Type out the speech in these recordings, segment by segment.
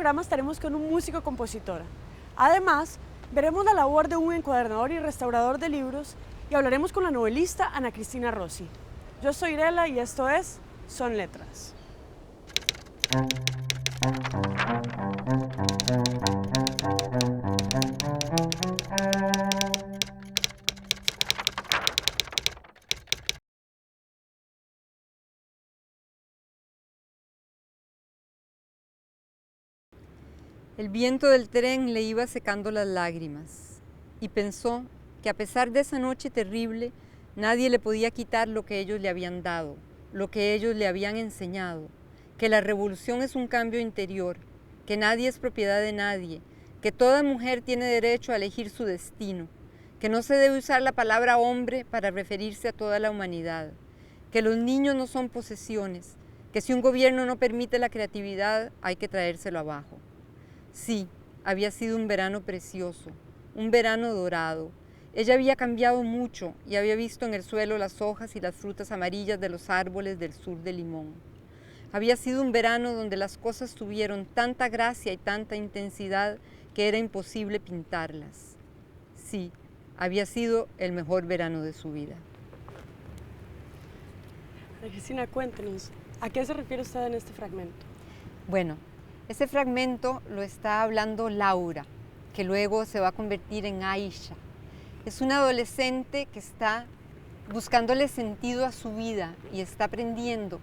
programa estaremos con un músico-compositor. Además, veremos la labor de un encuadernador y restaurador de libros y hablaremos con la novelista Ana Cristina Rossi. Yo soy Irela y esto es Son Letras. El viento del tren le iba secando las lágrimas y pensó que a pesar de esa noche terrible, nadie le podía quitar lo que ellos le habían dado, lo que ellos le habían enseñado, que la revolución es un cambio interior, que nadie es propiedad de nadie, que toda mujer tiene derecho a elegir su destino, que no se debe usar la palabra hombre para referirse a toda la humanidad, que los niños no son posesiones, que si un gobierno no permite la creatividad hay que traérselo abajo. Sí, había sido un verano precioso, un verano dorado. Ella había cambiado mucho y había visto en el suelo las hojas y las frutas amarillas de los árboles del sur de Limón. Había sido un verano donde las cosas tuvieron tanta gracia y tanta intensidad que era imposible pintarlas. Sí, había sido el mejor verano de su vida. Ana Cristina, cuéntenos, ¿a qué se refiere usted en este fragmento? Bueno, ese fragmento lo está hablando Laura, que luego se va a convertir en Aisha. Es una adolescente que está buscándole sentido a su vida y está aprendiendo.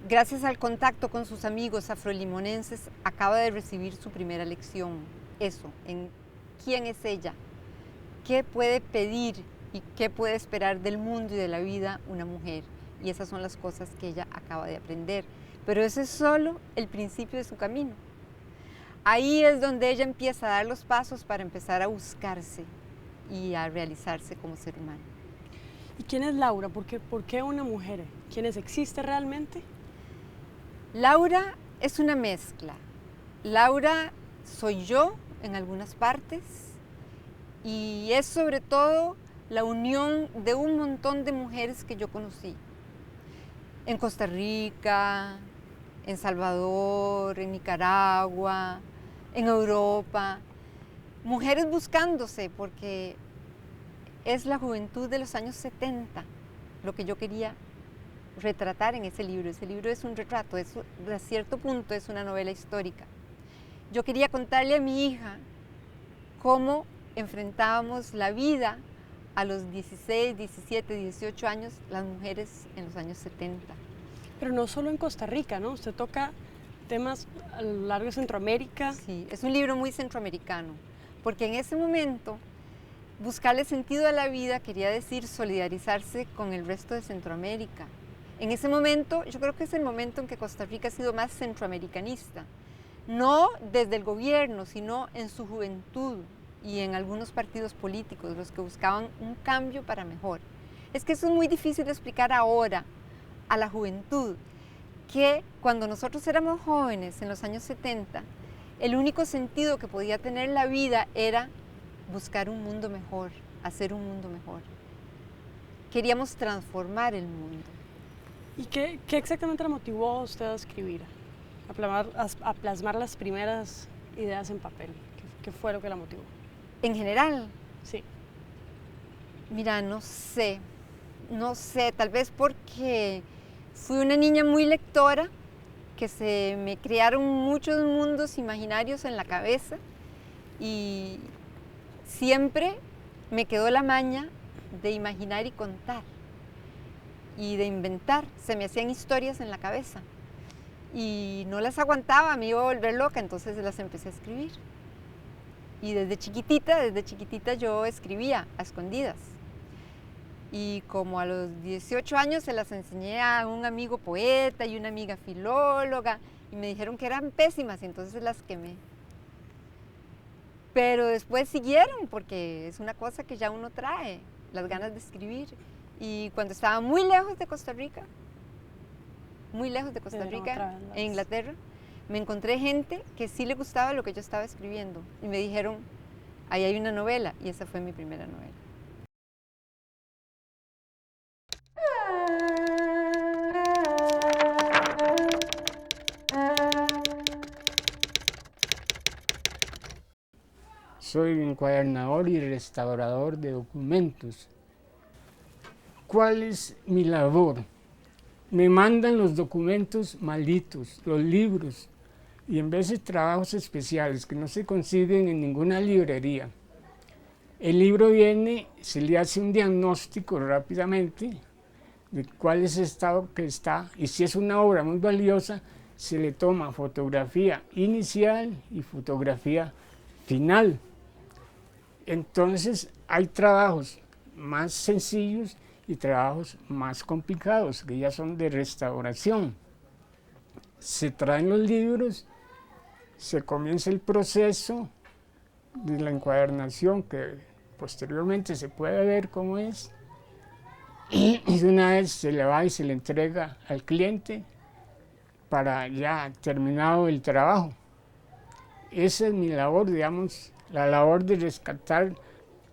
Gracias al contacto con sus amigos afrolimonenses, acaba de recibir su primera lección. Eso, en quién es ella, qué puede pedir y qué puede esperar del mundo y de la vida una mujer. Y esas son las cosas que ella acaba de aprender. Pero ese es solo el principio de su camino. Ahí es donde ella empieza a dar los pasos para empezar a buscarse y a realizarse como ser humano. ¿Y quién es Laura? ¿Por qué una mujer? ¿Quiénes existe realmente? Laura es una mezcla. Laura soy yo en algunas partes y es sobre todo la unión de un montón de mujeres que yo conocí. En Costa Rica, en Salvador, en Nicaragua, en Europa, mujeres buscándose, porque es la juventud de los años 70 lo que yo quería retratar en ese libro. Ese libro es un retrato, a cierto punto es una novela histórica. Yo quería contarle a mi hija cómo enfrentábamos la vida a los 16, 17, 18 años, las mujeres en los años 70. Pero no solo en Costa Rica, ¿no? Usted toca temas a lo largo de Centroamérica. Sí, es un libro muy centroamericano, porque en ese momento buscarle sentido a la vida quería decir solidarizarse con el resto de Centroamérica. En ese momento, yo creo que es el momento en que Costa Rica ha sido más centroamericanista, no desde el gobierno, sino en su juventud y en algunos partidos políticos, los que buscaban un cambio para mejor. Es que eso es muy difícil de explicar ahora a la juventud, que cuando nosotros éramos jóvenes en los años 70, el único sentido que podía tener la vida era buscar un mundo mejor, hacer un mundo mejor. Queríamos transformar el mundo. ¿Y qué exactamente la motivó a usted a escribir, a plasmar las primeras ideas en papel? ¿Qué fue lo que la motivó? En general, Sí. mira, no sé, tal vez porque fui una niña muy lectora, que se me crearon muchos mundos imaginarios en la cabeza y siempre me quedó la maña de imaginar y contar y de inventar. Se me hacían historias en la cabeza y no las aguantaba, me iba a volver loca, entonces las empecé a escribir. Y desde chiquitita yo escribía a escondidas. Y como a los 18 años se las enseñé a un amigo poeta y una amiga filóloga y me dijeron que eran pésimas y entonces las quemé. Pero después siguieron porque es una cosa que ya uno trae, las ganas de escribir. Y cuando estaba muy lejos de Costa Rica, en Inglaterra, me encontré gente que sí le gustaba lo que yo estaba escribiendo y me dijeron, ahí hay una novela, y esa fue mi primera novela. Soy encuadernador y restaurador de documentos. ¿Cuál es mi labor? Me mandan los documentos malditos, los libros, y en veces trabajos especiales que no se consiguen en ninguna librería. El libro viene, se le hace un diagnóstico rápidamente de cuál es el estado que está, y si es una obra muy valiosa, se le toma fotografía inicial y fotografía final. Entonces hay trabajos más sencillos y trabajos más complicados, que ya son de restauración. Se traen los libros, se comienza el proceso de la encuadernación, que posteriormente se puede ver cómo es, y de una vez se le va y se le entrega al cliente para ya terminado el trabajo. Esa es mi labor, digamos, la labor de rescatar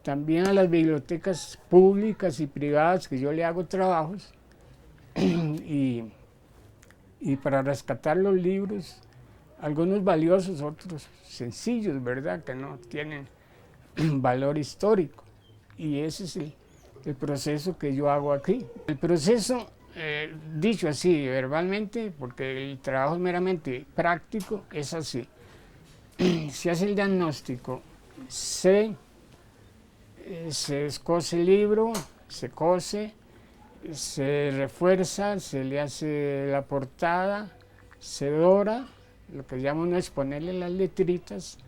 también a las bibliotecas públicas y privadas, que yo le hago trabajos, y para rescatar los libros, algunos valiosos, otros sencillos, ¿verdad?, que no tienen valor histórico. Y ese es el proceso que yo hago aquí. El proceso, dicho así verbalmente, porque el trabajo es meramente práctico, es así. Se hace el diagnóstico, se descose el libro, se cose, se refuerza, se le hace la portada, se dora, lo que llamo no es ponerle las letritas,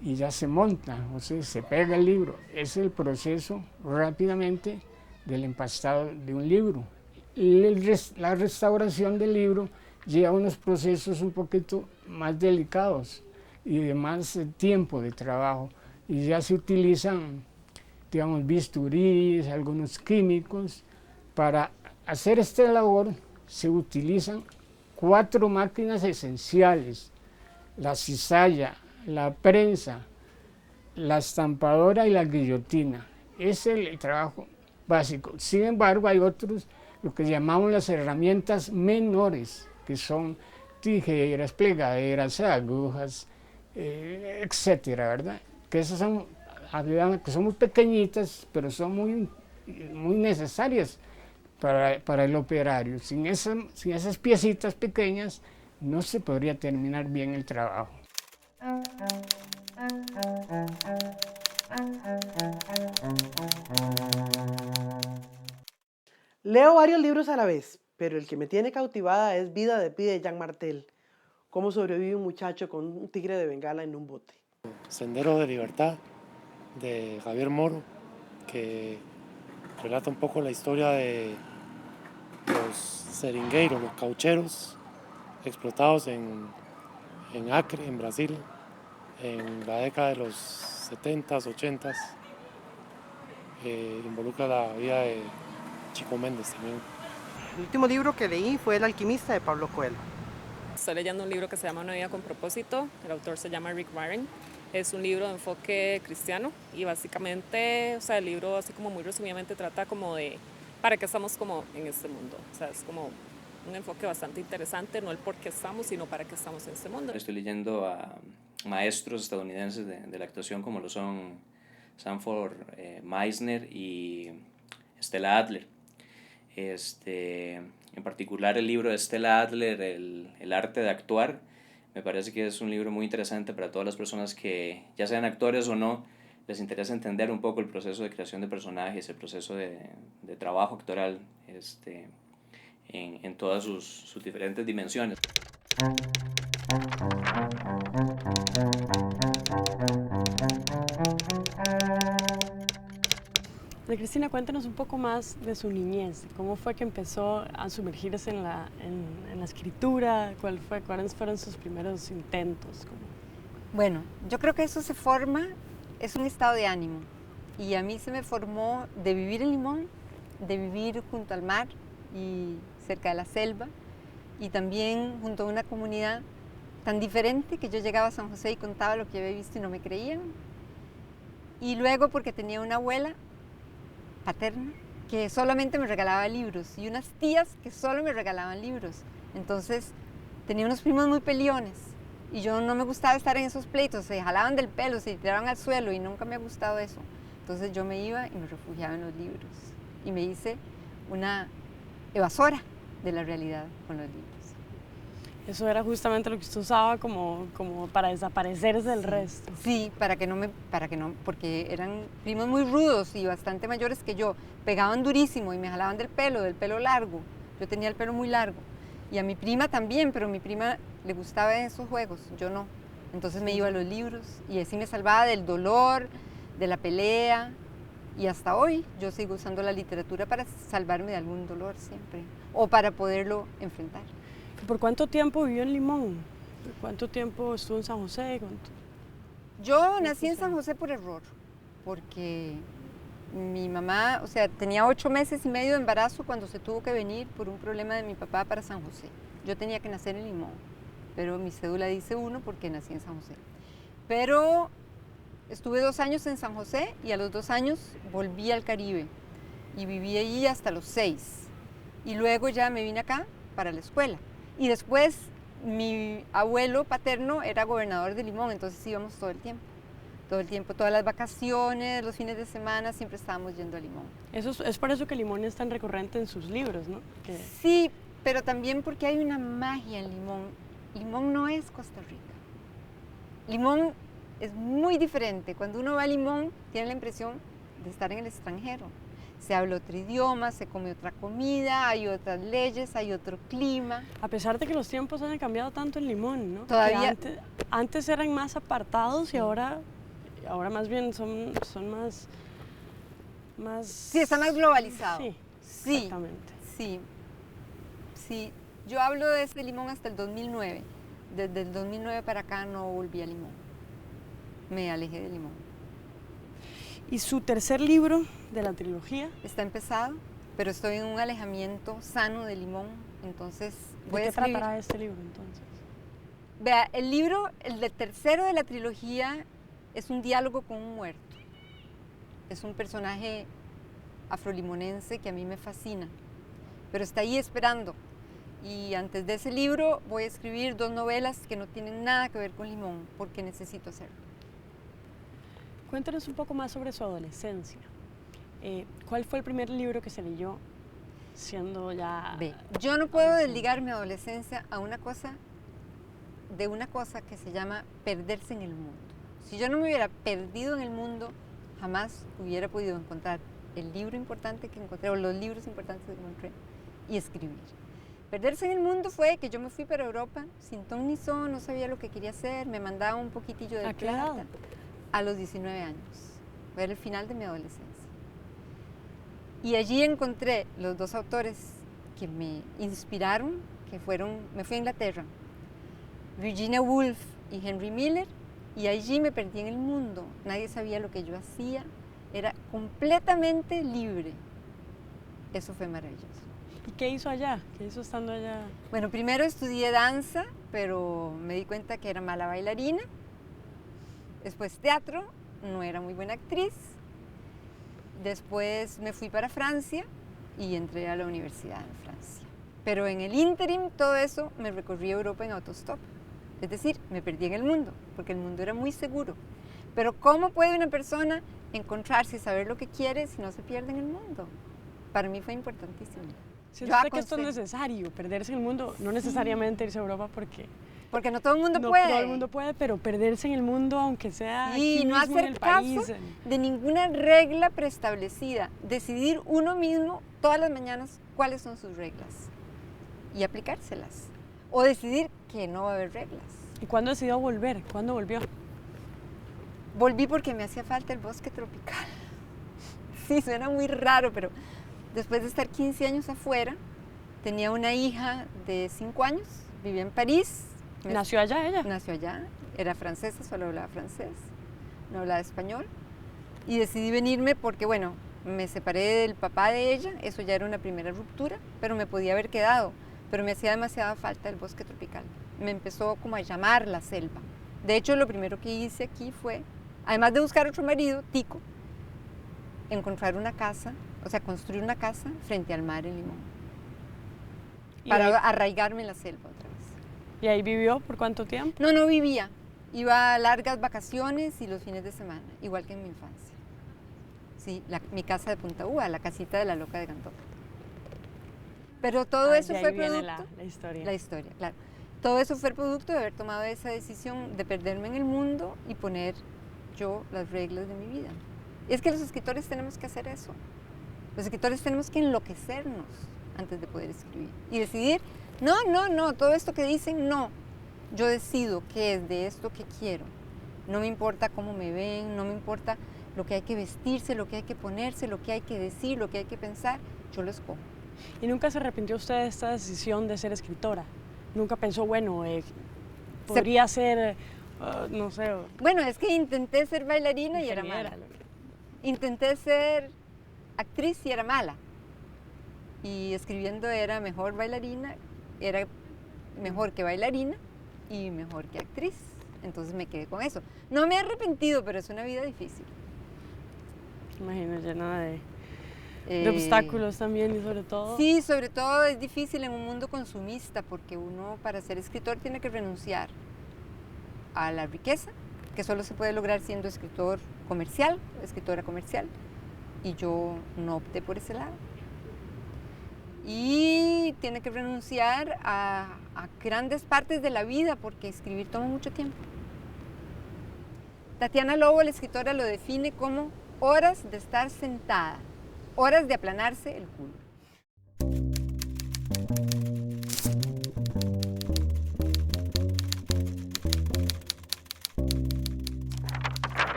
y ya se monta, o sea, se pega el libro. Es el proceso rápidamente del empastado de un libro. La restauración del libro lleva unos procesos un poquito más delicados y de más tiempo de trabajo, y ya se utilizan, digamos, bisturís, algunos químicos. Para hacer esta labor se utilizan 4 máquinas esenciales: la cizalla, la prensa, la estampadora y la guillotina. Ese es el trabajo básico. Sin embargo, hay otros, lo que llamamos las herramientas menores, que son tijeras, plegaderas, agujas, etcétera, ¿verdad? Que esas son muy pequeñitas, pero son muy necesarias para el operario. Sin esas piecitas pequeñas no se podría terminar bien el trabajo. Leo varios libros a la vez, pero el que me tiene cautivada es Vida de Pi de Jean Martel. Cómo sobrevive un muchacho con un tigre de Bengala en un bote. Sendero de Libertad de Javier Moro, que relata un poco la historia de los seringueiros, los caucheros explotados en Acre, en Brasil, en la década de los 70s, 80s. Involucra la vida de Chico Méndez también. El último libro que leí fue El alquimista de Pablo Coelho. Estoy leyendo un libro que se llama Una vida con propósito. El autor se llama Rick Warren. Es un libro de enfoque cristiano y básicamente, o sea, el libro así como muy resumidamente trata como de para qué estamos como en este mundo. O sea, es como un enfoque bastante interesante, no el por qué estamos, sino para qué estamos en este mundo. Estoy leyendo a maestros estadounidenses de la actuación como lo son Sanford Meisner y Stella Adler. En particular el libro de Stella Adler, El arte de actuar, me parece que es un libro muy interesante para todas las personas que, ya sean actores o no, les interesa entender un poco el proceso de creación de personajes, el proceso de trabajo actoral en todas sus diferentes dimensiones. Ana Cristina, cuéntanos un poco más de su niñez. ¿Cómo fue que empezó a sumergirse en la escritura? ¿Cuáles fueron sus primeros intentos? Bueno, yo creo que eso se forma, es un estado de ánimo. Y a mí se me formó de vivir en Limón, de vivir junto al mar y cerca de la selva, y también junto a una comunidad tan diferente que yo llegaba a San José y contaba lo que había visto y no me creían. Y luego porque tenía una abuela paterna que solamente me regalaba libros y unas tías que solo me regalaban libros. Entonces tenía unos primos muy peliones Y yo no me gustaba estar en esos pleitos, se jalaban del pelo, se tiraban al suelo y nunca me ha gustado eso. Entonces yo me iba y me refugiaba en los libros y me hice una evasora de la realidad con los libros. Eso era justamente lo que usted usaba como para desaparecerse del resto. Sí, porque eran primos muy rudos y bastante mayores que yo, pegaban durísimo y me jalaban del pelo largo. Yo tenía el pelo muy largo. Y a mi prima también, pero a mi prima le gustaban esos juegos, yo no. Entonces me iba a los libros y así me salvaba del dolor, de la pelea. Y hasta hoy yo sigo usando la literatura para salvarme de algún dolor siempre, o para poderlo enfrentar. ¿Por cuánto tiempo vivió en Limón? ¿Por cuánto tiempo estuvo en San José? Yo nací en San José por error, porque mi mamá, o sea, tenía 8 meses y medio de embarazo cuando se tuvo que venir por un problema de mi papá para San José. Yo tenía que nacer en Limón, pero mi cédula dice 1 porque nací en San José. Pero estuve 2 años en San José y a los 2 años volví al Caribe y viví allí hasta los 6. Y luego ya me vine acá para la escuela. Y después mi abuelo paterno era gobernador de Limón, entonces íbamos todo el tiempo, todas las vacaciones, los fines de semana, siempre estábamos yendo a Limón. Eso es por eso que Limón es tan recurrente en sus libros, ¿no? Sí, pero también porque hay una magia en Limón. Limón no es Costa Rica. Limón es muy diferente. Cuando uno va a Limón, tiene la impresión de estar en el extranjero. Se habla otro idioma, se come otra comida, hay otras leyes, hay otro clima. A pesar de que los tiempos han cambiado tanto en Limón, ¿no? Todavía. Antes eran más apartados y ahora más bien son más... Sí, está más globalizado. Sí, exactamente. Sí. Yo hablo de ese Limón hasta el 2009. Desde el 2009 para acá no volví a Limón. Me alejé de Limón. ¿Y su tercer libro de la trilogía? Está empezado, pero estoy en un alejamiento sano de Limón, entonces ¿De qué tratará este libro entonces? Vea, el tercero de la trilogía es un diálogo con un muerto. Es un personaje afrolimonense que a mí me fascina, pero está ahí esperando. Y antes de ese libro voy a escribir 2 novelas que no tienen nada que ver con Limón, porque necesito hacerlo. Cuéntanos un poco más sobre su adolescencia. ¿Cuál fue el primer libro que se leyó siendo ya...? Yo no puedo desligar mi adolescencia de una cosa que se llama perderse en el mundo. Si yo no me hubiera perdido en el mundo, jamás hubiera podido encontrar el libro importante que encontré, o los libros importantes que encontré, y escribir. Perderse en el mundo fue que yo me fui para Europa sin ton ni son, no sabía lo que quería hacer, me mandaba un poquitillo de plata. A los 19 años. Fue el final de mi adolescencia. Y allí encontré los 2 autores que me inspiraron, me fui a Inglaterra, Virginia Woolf y Henry Miller, y allí me perdí en el mundo. Nadie sabía lo que yo hacía, era completamente libre. Eso fue maravilloso. ¿Y qué hizo allá? ¿Qué hizo estando allá? Bueno, primero estudié danza, pero me di cuenta que era mala bailarina. Después teatro, no era muy buena actriz. Después me fui para Francia y entré a la universidad en Francia. Pero en el ínterim, todo eso, me recorrí Europa en autostop. Es decir, me perdí en el mundo, porque el mundo era muy seguro. Pero ¿cómo puede una persona encontrarse y saber lo que quiere si no se pierde en el mundo? Para mí fue importantísimo. ¿Siente usted que esto es necesario, perderse en el mundo? No necesariamente irse a Europa porque no todo el mundo puede. No todo el mundo puede, pero perderse en el mundo, aunque sea aquí no mismo hacer en el caso país. De ninguna regla preestablecida. Decidir uno mismo todas las mañanas cuáles son sus reglas y aplicárselas. O decidir que no va a haber reglas. ¿Y cuándo decidió volver? ¿Cuándo volvió? Volví porque me hacía falta el bosque tropical. Sí, suena muy raro, pero después de estar 15 años afuera, tenía una hija de 5 años, vivía en París. ¿Nació allá ella? Nació allá, era francesa, solo hablaba francés, no hablaba español. Y decidí venirme porque, bueno, me separé del papá de ella, eso ya era una primera ruptura, pero me podía haber quedado, pero me hacía demasiada falta el bosque tropical. Me empezó como a llamar la selva. De hecho, lo primero que hice aquí fue, además de buscar otro marido, tico, encontrar una casa, o sea, construir una casa frente al mar en Limón, para arraigarme en la selva otra vez. ¿Y ahí vivió por cuánto tiempo? No, no vivía. Iba a largas vacaciones y los fines de semana, igual que en mi infancia. Sí, mi casa de Punta Uva, la casita de la Loca de Gandón. Pero todo eso de ahí fue viene producto... la historia. La historia, claro. Todo eso fue producto de haber tomado esa decisión de perderme en el mundo y poner yo las reglas de mi vida. Y es que los escritores tenemos que hacer eso. Los escritores tenemos que enloquecernos antes de poder escribir y decidir, no, todo esto que dicen, no. Yo decido qué es de esto que quiero. No me importa cómo me ven, no me importa lo que hay que vestirse, lo que hay que ponerse, lo que hay que decir, lo que hay que pensar, yo lo escojo. ¿Y nunca se arrepintió usted de esta decisión de ser escritora? ¿Nunca pensó, bueno, podría ser, no sé... Bueno, es que intenté ser bailarina y era mala. Intenté ser actriz y era mala. Y escribiendo era mejor bailarina, era mejor que bailarina y mejor que actriz. Entonces me quedé con eso. No me he arrepentido, pero es una vida difícil. Imagino, llena de obstáculos también y sobre todo... Sí, sobre todo es difícil en un mundo consumista porque uno para ser escritor tiene que renunciar a la riqueza, que solo se puede lograr siendo escritor comercial, escritora comercial, y yo no opté por ese lado. Y tiene que renunciar a grandes partes de la vida porque escribir toma mucho tiempo. Tatiana Lobo, la escritora, lo define como horas de estar sentada, horas de aplanarse el culo.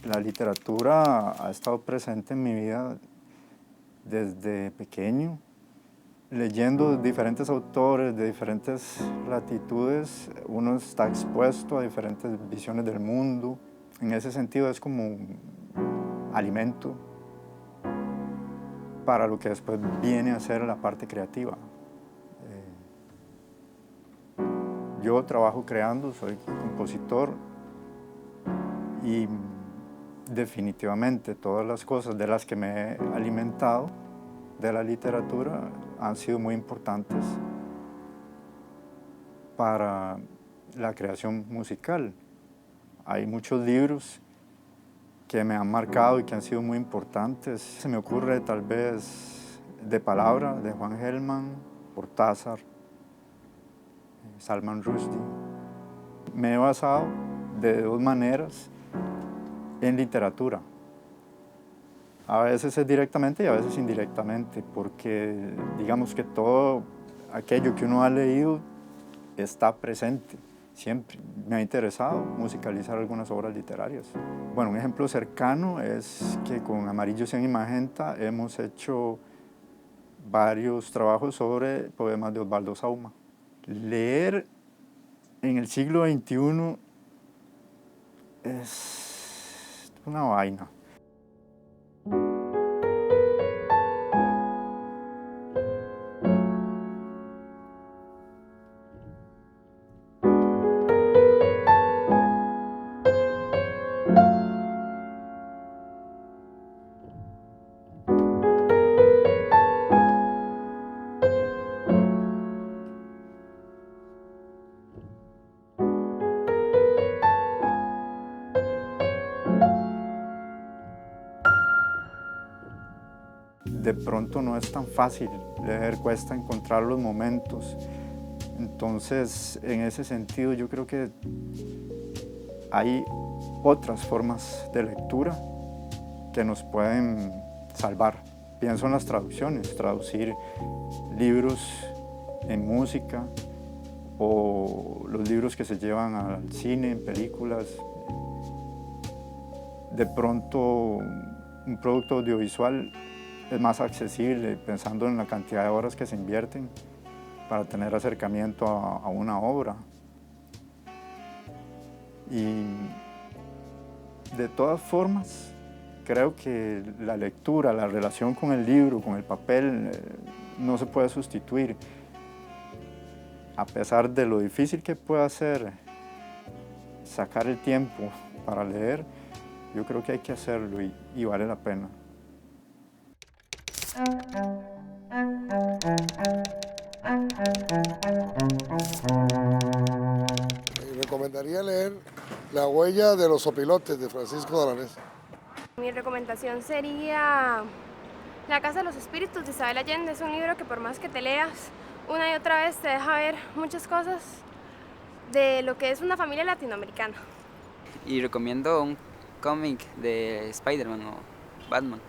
La literatura ha estado presente en mi vida desde pequeño, leyendo diferentes autores de diferentes latitudes. Uno está expuesto a diferentes visiones del mundo. En ese sentido es como un alimento para lo que después viene a ser la parte creativa. Yo trabajo creando, soy compositor y definitivamente todas las cosas de las que me he alimentado de la literatura han sido muy importantes para la creación musical. Hay muchos libros que me han marcado y que han sido muy importantes. Se me ocurre tal vez De Palabra, de Juan Gelman, Cortázar, Salman Rushdie. Me he basado de dos maneras en literatura. A veces es directamente y a veces indirectamente, porque digamos que todo aquello que uno ha leído está presente siempre. Me ha interesado musicalizar algunas obras literarias. Bueno, un ejemplo cercano es que con Amarillo, Cian y Magenta hemos hecho varios trabajos sobre poemas de Osvaldo Sauma. Leer en el siglo XXI es una vaina. De pronto no es tan fácil leer, cuesta encontrar los momentos. Entonces, en ese sentido, yo creo que hay otras formas de lectura que nos pueden salvar. Pienso en las traducciones, traducir libros en música o los libros que se llevan al cine, en películas. De pronto, un producto audiovisual es más accesible, pensando en la cantidad de horas que se invierten para tener acercamiento a una obra. Y de todas formas, creo que la lectura, la relación con el libro, con el papel, no se puede sustituir. A pesar de lo difícil que pueda ser sacar el tiempo para leer, yo creo que hay que hacerlo y vale la pena. Recomendaría leer La huella de los opilotes de Francisco de Alanés. Mi recomendación sería La casa de los espíritus de Isabel Allende. Es un libro que por más que te leas una y otra vez te deja ver muchas cosas de lo que es una familia latinoamericana. Y recomiendo un cómic de Spider-Man o Batman.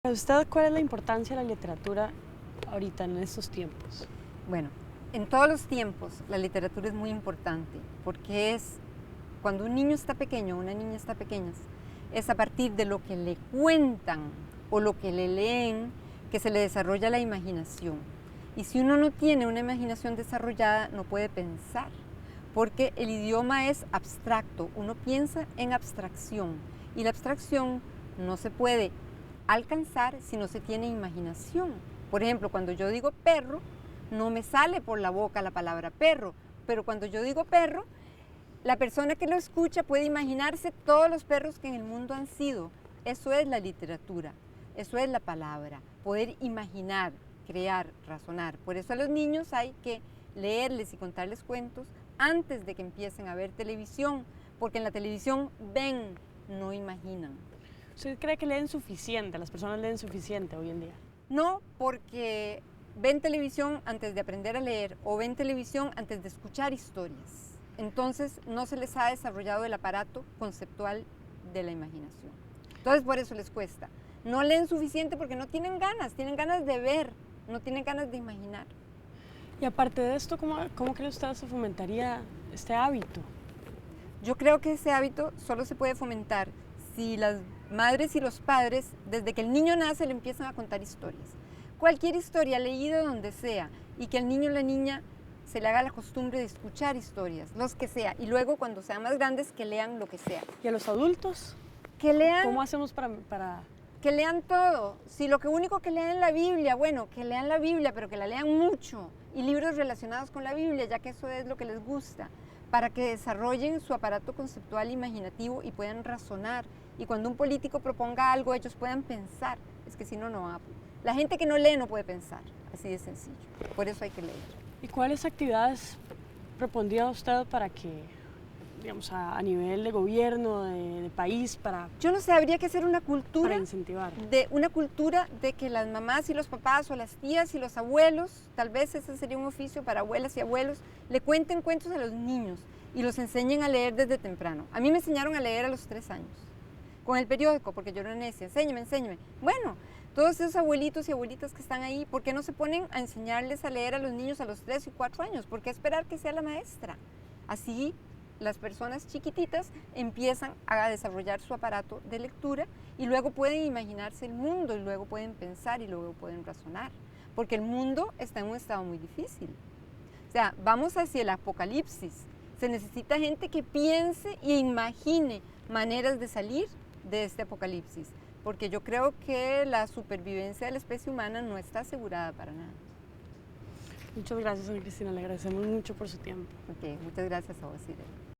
Para usted, ¿cuál es la importancia de la literatura ahorita en estos tiempos? Bueno, en todos los tiempos la literatura es muy importante porque es cuando un niño está pequeño o una niña está pequeña, es a partir de lo que le cuentan o lo que le leen que se le desarrolla la imaginación. Y si uno no tiene una imaginación desarrollada, no puede pensar, porque el idioma es abstracto, uno piensa en abstracción y la abstracción no se puede alcanzar si no se tiene imaginación. Por ejemplo, cuando yo digo perro, no me sale por la boca la palabra perro, pero cuando yo digo perro, la persona que lo escucha puede imaginarse todos los perros que en el mundo han sido. Eso es la literatura, eso es la palabra, poder imaginar, crear, razonar. Por eso a los niños hay que leerles y contarles cuentos antes de que empiecen a ver televisión, porque en la televisión ven, no imaginan. ¿Usted cree que leen suficiente? ¿Las personas leen suficiente hoy en día? No, porque ven televisión antes de aprender a leer o ven televisión antes de escuchar historias. Entonces no se les ha desarrollado el aparato conceptual de la imaginación. Entonces por eso les cuesta. No leen suficiente porque no tienen ganas de ver, no tienen ganas de imaginar. Y aparte de esto, ¿cómo cree usted se fomentaría este hábito? Yo creo que ese hábito solo se puede fomentar si las madres y los padres, desde que el niño nace, le empiezan a contar historias. Cualquier historia leída donde sea y que al niño o la niña se le haga la costumbre de escuchar historias, los que sea, y luego cuando sean más grandes que lean lo que sea. ¿Y a los adultos? Que lean. ¿Cómo hacemos para...? Que lean todo. Si lo que único que lean es la Biblia, bueno, que lean la Biblia, pero que la lean mucho. Y libros relacionados con la Biblia, ya que eso es lo que les gusta, para que desarrollen su aparato conceptual imaginativo y puedan razonar. Y cuando un político proponga algo, ellos puedan pensar. Es que si no, no va. La gente que no lee no puede pensar, así de sencillo. Por eso hay que leer. ¿Y cuáles actividades propondría usted para que, digamos, a nivel de gobierno, de país, para... Yo no sé, habría que hacer una cultura... Para incentivar. Una cultura de que las mamás y los papás o las tías y los abuelos, tal vez ese sería un oficio para abuelas y abuelos, le cuenten cuentos a los niños y los enseñen a leer desde temprano. A mí me enseñaron a leer a los 3 años, con el periódico, porque yo era necia, enséñeme. Bueno, todos esos abuelitos y abuelitas que están ahí, ¿por qué no se ponen a enseñarles a leer a los niños a los 3 y 4 años? ¿Por qué esperar que sea la maestra? Así las personas chiquititas empiezan a desarrollar su aparato de lectura y luego pueden imaginarse el mundo y luego pueden pensar y luego pueden razonar, porque el mundo está en un estado muy difícil. O sea, vamos hacia el apocalipsis. Se necesita gente que piense e imagine maneras de salir de este apocalipsis, porque yo creo que la supervivencia de la especie humana no está asegurada para nada. Muchas gracias, Ana Cristina, le agradecemos mucho por su tiempo. Ok, muchas gracias a vos, Irene.